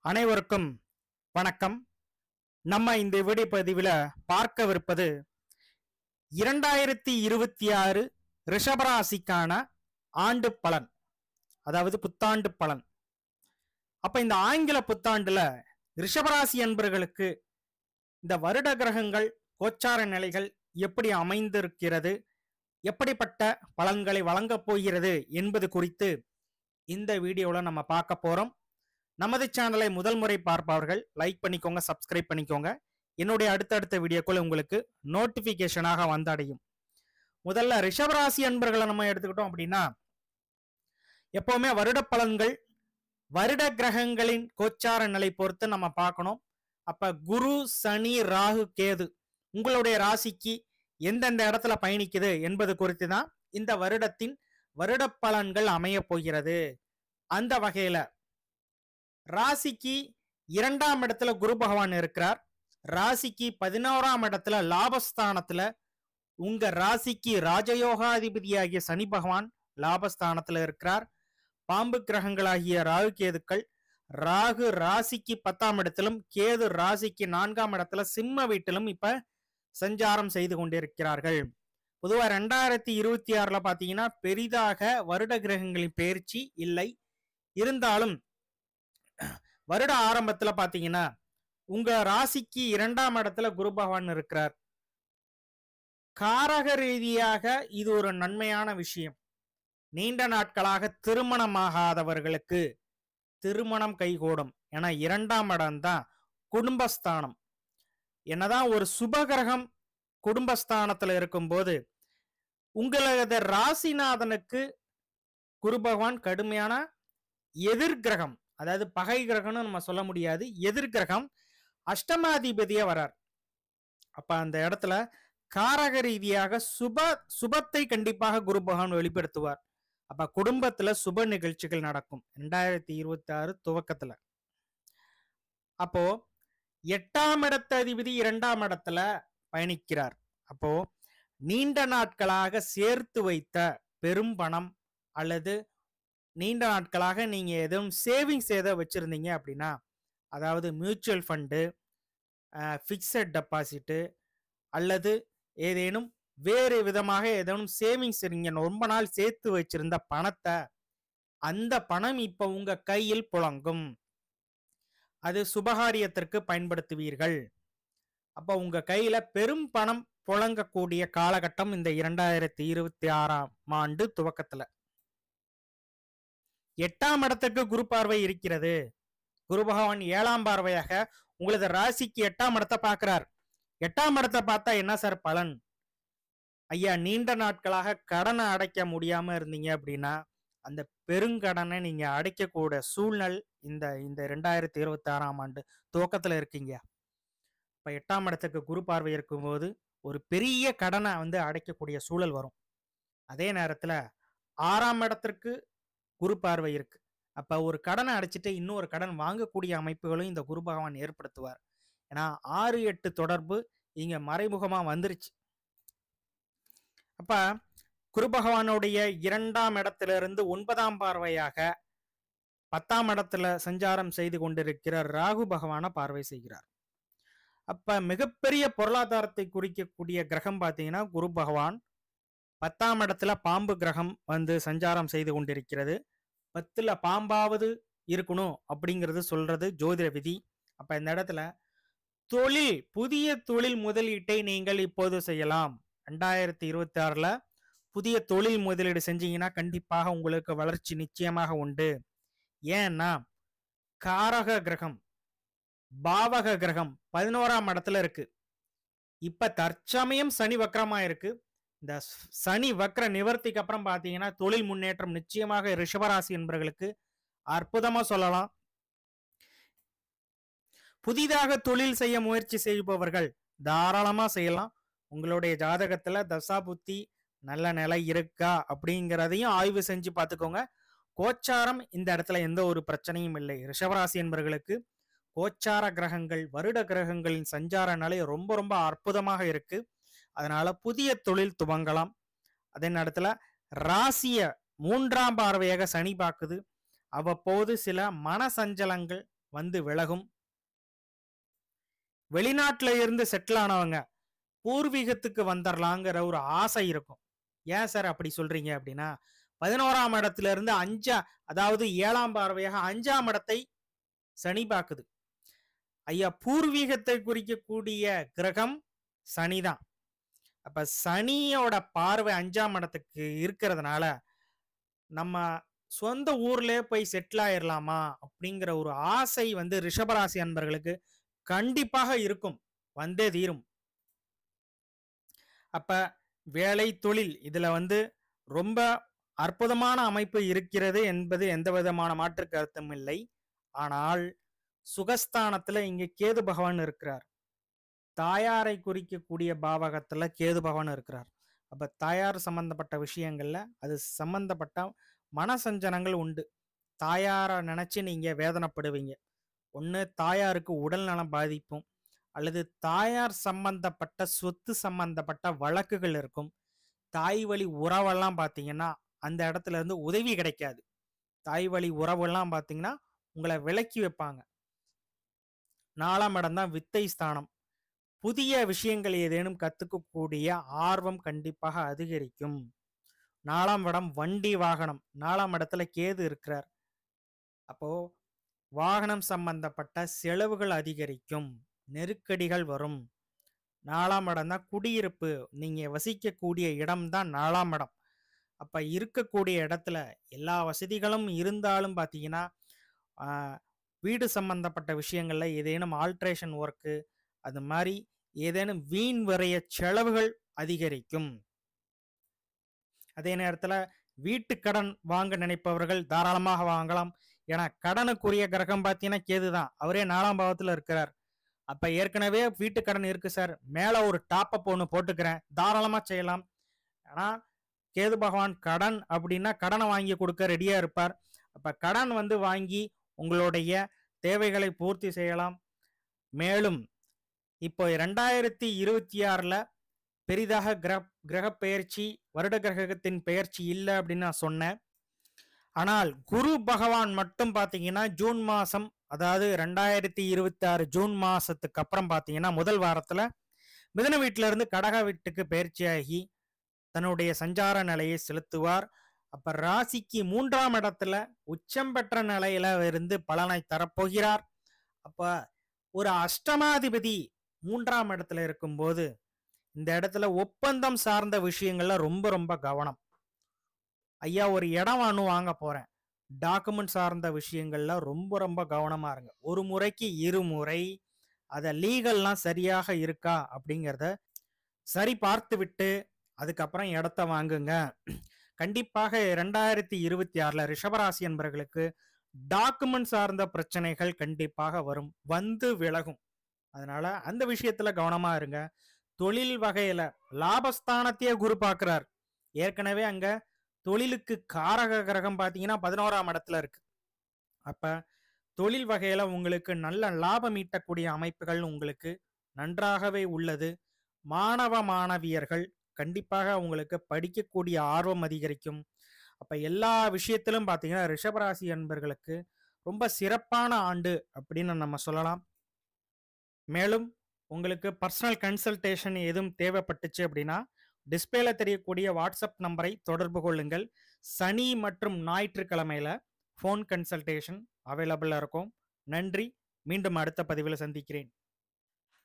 அனைவருக்கும் வணக்கம். நம்ம இந்த வீடியோ பதிவில் பார்க்கவிருப்பது 2026 ரிஷபராசிக்கான ஆண்டு பலன், அதாவது புத்தாண்டு பலன். அப்ப இந்த ஆங்கில புத்தாண்டுல ரிஷபராசி என்பவர்களுக்கு இந்த வருட கிரகங்கள் கோச்சார நிலைகள் எப்படி அமைந்திருக்கிறது, எப்படிப்பட்ட பலன்களை வழங்கப் போகிறது என்பது குறித்து இந்த வீடியோல நம்ம பார்க்க போறோம். நமது சேனலை முதல் முறை பார்ப்பவர்கள் லைக் பண்ணிக்கோங்க, சப்ஸ்கிரைப் பண்ணிக்கோங்க. என்னுடைய அடுத்தடுத்த வீடியோக்கள் உங்களுக்கு நோட்டிபிகேஷனாக வந்தடையும். முதல்ல ரிஷபராசி அன்பர்களை நம்ம எடுத்துக்கிட்டோம் அப்படின்னா, எப்பவுமே வருட பலன்கள் வருட கிரகங்களின் கோச்சார நிலை பொறுத்து நம்ம பார்க்கணும். அப்ப குரு, சனி, ராகு, கேது உங்களுடைய ராசிக்கு எந்தெந்த இடத்துல பயணிக்குது என்பது குறித்து தான் இந்த வருடத்தின் வருட பலன்கள் அமைய போகிறது. அந்த வகையில ராசிக்கு 2ஆம் இடத்துல குரு பகவான் இருக்கிறார். ராசிக்கு 11ஆம் இடத்துல லாபஸ்தானத்துல உங்க ராசிக்கு ராஜயோகாதிபதியாகிய சனி பகவான் லாபஸ்தானத்துல இருக்கிறார். பாம்பு கிரகங்களாகிய ராகு கேதுக்கள், ராகு ராசிக்கு 10ஆம் இடத்திலும் கேது ராசிக்கு 4ஆம் இடத்துல சிம்ம வீட்டிலும் இப்ப சஞ்சாரம் செய்து கொண்டிருக்கிறார்கள். பொதுவா 2026ல பாத்தீங்கன்னா பெரிதாக வருட கிரகங்களின் பயிற்சி இல்லை. இருந்தாலும் வருட ஆரம்பத்துல பாத்தீங்கன்னா உங்க ராசிக்கு 2ஆம் இடத்துல குரு பகவான் இருக்கிறார். காரக ரீதியாக இது ஒரு நன்மையான விஷயம். நீண்ட நாட்களாக திருமணமாகாதவர்களுக்கு திருமணம் கைகூடும். ஏன்னா 2ஆம் இடம் தான் குடும்பஸ்தானம். என்னதான் ஒரு சுபகிரகம் குடும்பஸ்தானத்துல இருக்கும்போது உங்களது ராசிநாதனுக்கு குரு பகவான் கடுமையான எதிர்கிரகம், அதாவது பகை கிரகம்னு நம்ம சொல்ல முடியாது, எதிர்கிரகம் அஷ்டமாதிபதியா வரார். அப்ப அந்த இடத்துல காரக ரீதியாக சுபத்தை கண்டிப்பாக குரு பகவான் வெளிப்படுத்துவார். அப்ப குடும்பத்துல சுப நிகழ்ச்சிகள் நடக்கும் 2026 துவக்கத்துல. அப்போ 8ஆம் இடத்த அதிபதி 2ஆம் இடத்துல பயணிக்கிறார். அப்போ நீண்ட நாட்களாக சேர்த்து வைத்த பெரும் பணம் அல்லது நீண்ட நாட்களாக நீங்க எதுவும் சேவிங்ஸ் ஏதோ வச்சிருந்தீங்க அப்படின்னா, அதாவது மியூச்சுவல் ஃபண்டு, ஃபிக்ஸட் டெபாசிட்டு அல்லது ஏதேனும் வேறு விதமாக ஏதேனும் சேவிங்ஸ் நீங்க ரொம்ப நாள் சேர்த்து வச்சிருந்த பணத்தை, அந்த பணம் இப்ப உங்க கையில் புழங்கும். அது சுபகாரியத்திற்கு பயன்படுத்துவீர்கள். அப்ப உங்க கையில பெரும் பணம் புழங்கக்கூடிய காலகட்டம் இந்த 2026ஆம் ஆண்டு துவக்கத்துல. 8ஆம் இடத்துக்கு குரு பார்வை இருக்கிறது. குரு பகவான் 7ஆம் பார்வையாக உங்களது ராசிக்கு 8ஆம் இடத்தை பார்க்கிறார். 8ஆம் இடத்தை பார்த்தா என்ன சார் பலன்? ஐயா, நீண்ட நாட்களாக கடனை அடைக்க முடியாம இருந்தீங்க அப்படின்னா அந்த பெருங்கடனை நீங்க அடைக்கக்கூடிய சூழ்நிலை இந்த 2026ஆம் ஆண்டு துவக்கத்துல இருக்கீங்க. இப்ப 8ஆம் இடத்துக்கு குரு பார்வை இருக்கும்போது ஒரு பெரிய கடனை அடைக்கக்கூடிய சூழல் வரும். அதே நேரத்துல 6ஆம் இடத்திற்கு குரு பார்வை இருக்கு. அப்ப ஒரு கடனை அடைச்சிட்டு இன்னொரு கடன் வாங்கக்கூடிய அமைப்புகளும் இந்த குரு பகவான் ஏற்படுத்துவார். ஏன்னா 6-8 தொடர்பு இங்க மறைமுகமா வந்துருச்சு. அப்ப குரு பகவானுடைய 2ஆம் இடத்திலிருந்து 9ஆம் பார்வையாக 10ஆம் இடத்துல சஞ்சாரம் செய்து கொண்டிருக்கிற ராகு பகவான பார்வை செய்கிறார். அப்ப மிகப்பெரிய பொருளாதாரத்தை குறிக்கக்கூடிய கிரகம் பாத்தீங்கன்னா குரு பகவான் 10ஆம் இடத்துல பாம்பு கிரகம் சஞ்சாரம் செய்து கொண்டிருக்கிறது. 10ல பாம்பாவது இருக்கணும் அப்படிங்கிறது சொல்றது ஜோதிட விதி. அப்ப இந்த இடத்துல புதிய தொழில் முதலீட்டை நீங்கள் இப்போது செய்யலாம். 2026ல புதிய தொழில் முதலீடு செஞ்சீங்கன்னா கண்டிப்பாக உங்களுக்கு வளர்ச்சி நிச்சயமாக உண்டு. ஏன்னா காரக கிரகம், பாவக கிரகம் 11ஆம் இடத்துல இருக்கு. இப்ப தற்சமயம் சனி வக்ரமா இருக்கு. இந்த சனி வக்ர நிவர்த்திக்கு அப்புறம் பாத்தீங்கன்னா தொழில் முன்னேற்றம் நிச்சயமாக ரிஷபராசி என்பவர்களுக்கு அற்புதமா சொல்லலாம். புதிதாக தொழில் செய்ய முயற்சி செய்பவர்கள் தாராளமா செய்யலாம். உங்களுடைய ஜாதகத்துல தசா புத்தி நல்ல நிலை இருக்கா அப்படிங்கிறதையும் ஆய்வு செஞ்சு பார்த்துக்கோங்க. கோச்சாரம் இந்த இடத்துல எந்த ஒரு பிரச்சனையும் இல்லை. ரிஷபராசி என்பவர்களுக்கு கோச்சார கிரகங்கள் வருட கிரகங்களின் சஞ்சார நிலை ரொம்ப ரொம்ப அற்புதமாக இருக்கு. அதனால புதிய தொழில் துவங்கலாம். அதே நேரத்துல ராசிய 3ஆம் பார்வையாக சனி பார்க்குது. அவ்வப்போது சில மன சஞ்சலங்கள் வந்து விலகும். வெளிநாட்டுல இருந்து செட்டில் ஆனவங்க பூர்வீகத்துக்கு வந்துடலாங்கிற ஒரு ஆசை இருக்கும். ஏன் சார் அப்படி சொல்றீங்க அப்படின்னா, 11ஆம் இடத்துல இருந்து அதாவது 7ஆம் பார்வையாக 5ஆம் இடத்தை சனி பாக்குது. ஐயா, பூர்வீகத்தை குறிக்கக்கூடிய கிரகம் சனிதான். அப்ப சனியோட பார்வை 5ஆம் இடத்துக்கு இருக்கிறதுனால நம்ம சொந்த ஊர்லயே போய் செட்டில் ஆயிரலாமா அப்படிங்கிற ஒரு ஆசை வந்து ரிஷபராசி அன்பர்களுக்கு கண்டிப்பாக இருக்கும், வந்தே தீரும். அப்ப வேலை தொழில் இதுல வந்து ரொம்ப அற்புதமான அமைப்பு இருக்கிறது என்பது எந்த விதமான மாற்று கருத்தும் இல்லை. ஆனால் சுகஸ்தானத்துல இங்க கேது பகவான் இருக்கிறார். தாயாரை குறிக்கக்கூடிய பாவகத்துல கேது பகவான் இருக்கிறார். அப்ப தாயார் சம்பந்தப்பட்ட விஷயங்கள்ல அது சம்பந்தப்பட்ட மனசஞ்சனங்கள் உண்டு. தாயாரை நினைச்சு நீங்க வேதனைப்படுவீங்க. ஒண்ணு தாயாருக்கு உடல் நலம் பாதிப்பும், அல்லது தாயார் சம்பந்தப்பட்ட சொத்து சம்பந்தப்பட்ட வழக்குகள் இருக்கும். தாய் வழி உறவெல்லாம் பார்த்தீங்கன்னா அந்த இடத்துல இருந்து உதவி கிடைக்காது. தாய் வழி உறவெல்லாம் பார்த்தீங்கன்னா உங்களை விலக்கி வைப்பாங்க. 4ஆம் இடம் தான் வித்தை ஸ்தானம். புதிய விஷயங்கள் ஏதேனும் கத்துக்கக்கூடிய ஆர்வம் கண்டிப்பாக அதிகரிக்கும். 4ஆம் இடம் வண்டி வாகனம். 4ஆம் இடத்துல கேது இருக்கிறார். அப்போ வாகனம் சம்பந்தப்பட்ட செலவுகள் அதிகரிக்கும், நெருக்கடிகள் வரும். 4ஆம் இடம் தான் குடியிருப்பு, நீங்க வசிக்கக்கூடிய இடம் தான் 4ஆம் இடம். அப்ப இருக்கக்கூடிய இடத்துல எல்லா வசதிகளும் இருந்தாலும் பார்த்தீங்கன்னா வீடு சம்பந்தப்பட்ட விஷயங்கள்ல ஏதேனும் ஆல்ட்ரேஷன் ஒர்க்கு, அது மாதிரி ஏதேனும் வீண் விரைய செலவுகள் அதிகரிக்கும். அதே நேரத்துல வீட்டு கடன் வாங்க நினைப்பவர்கள் தாராளமாக வாங்கலாம். ஏன்னா கடனுக்குரிய கிரகம் பார்த்தீங்கன்னா கேதுதான், அவரே 4ஆம் பாவத்துல இருக்கிறார். அப்ப ஏற்கனவே வீட்டு கடன் இருக்கு சார், மேல ஒரு டாப் அப் ஒன்று போட்டுக்கிறேன், தாராளமா செய்யலாம். ஆனா கேது பகவான் கடன் அப்படின்னா கடனை வாங்கி கொடுக்க ரெடியா இருப்பார். அப்ப கடன் வந்து வாங்கி உங்களுடைய தேவைகளை பூர்த்தி செய்யலாம். மேலும் இப்போ 2026ல பெரிதாக கிரக பெயர்ச்சி, வருட கிரகத்தின் பெயர்ச்சி இல்லை அப்படின்னு நான் சொன்னேன். ஆனால் குரு பகவான் மட்டும் பார்த்தீங்கன்னா ஜூன் மாசம், அதாவது 2026 ஜூன் மாசத்துக்கு அப்புறம் பார்த்தீங்கன்னா முதல் வாரத்துல மிதுன வீட்டில இருந்து கடக வீட்டுக்கு பயிற்சியாகி தன்னுடைய சஞ்சார நிலையை செலுத்துவார். அப்ப ராசிக்கு 3ஆம் இடத்துல உச்சம் பெற்ற நிலையில இருந்து பலனை தரப்போகிறார். அப்ப ஒரு அஷ்டமாதிபதி 3ஆம் இடத்துல இருக்கும்போது இந்த இடத்துல ஒப்பந்தம் சார்ந்த விஷயங்கள்ல ரொம்ப ரொம்ப கவனம். ஐயா, ஒரு இடம் வாங்க போறேன், டாக்குமெண்ட் சார்ந்த விஷயங்கள்ல ரொம்ப ரொம்ப கவனமா இருங்க. ஒரு முறைக்கு 2 முறை அத லீகல்லாம் சரியாக இருக்கா அப்படிங்கிறத சரி பார்த்து விட்டு அதுக்கப்புறம் இடத்த வாங்குங்க. கண்டிப்பாக 2026ல ரிஷபராசி என்பவர்களுக்கு டாக்குமெண்ட் சார்ந்த பிரச்சனைகள் கண்டிப்பாக வரும், வந்து விலகும். அதனால அந்த விஷயத்துல கவனமா இருங்க. தொழில் வகையில லாபஸ்தானத்தையே குரு பார்க்கிறார். ஏற்கனவே அங்க தொழிலுக்கு காரக கிரகம் பார்த்தீங்கன்னா 11ஆம் இடத்துல இருக்கு. அப்ப தொழில் வகையில உங்களுக்கு நல்ல லாபம் ஈட்டக்கூடிய அமைப்புகள் உங்களுக்கு நன்றாகவே உள்ளது. மாணவ மாணவியர்கள் கண்டிப்பாக உங்களுக்கு படிக்கக்கூடிய ஆர்வம் அதிகரிக்கும். அப்ப எல்லா விஷயத்திலும் பார்த்தீங்கன்னா ரிஷபராசி அன்பர்களுக்கு ரொம்ப சிறப்பான ஆண்டு அப்படின்னு நம்ம சொல்லலாம். மேலும் உங்களுக்கு பர்சனல் கன்சல்டேஷன் எதுவும் தேவைப்பட்டுச்சு அப்படின்னா டிஸ்பிளேல தெரியக்கூடிய வாட்ஸ்அப் நம்பரை தொடர்பு கொள்ளுங்கள். சனி மற்றும் ஞாயிற்றுக்கிழமையில ஃபோன் கன்சல்டேஷன் அவைலபிளா இருக்கும். நன்றி. மீண்டும் அடுத்த பதிவில் சந்திக்கிறேன்.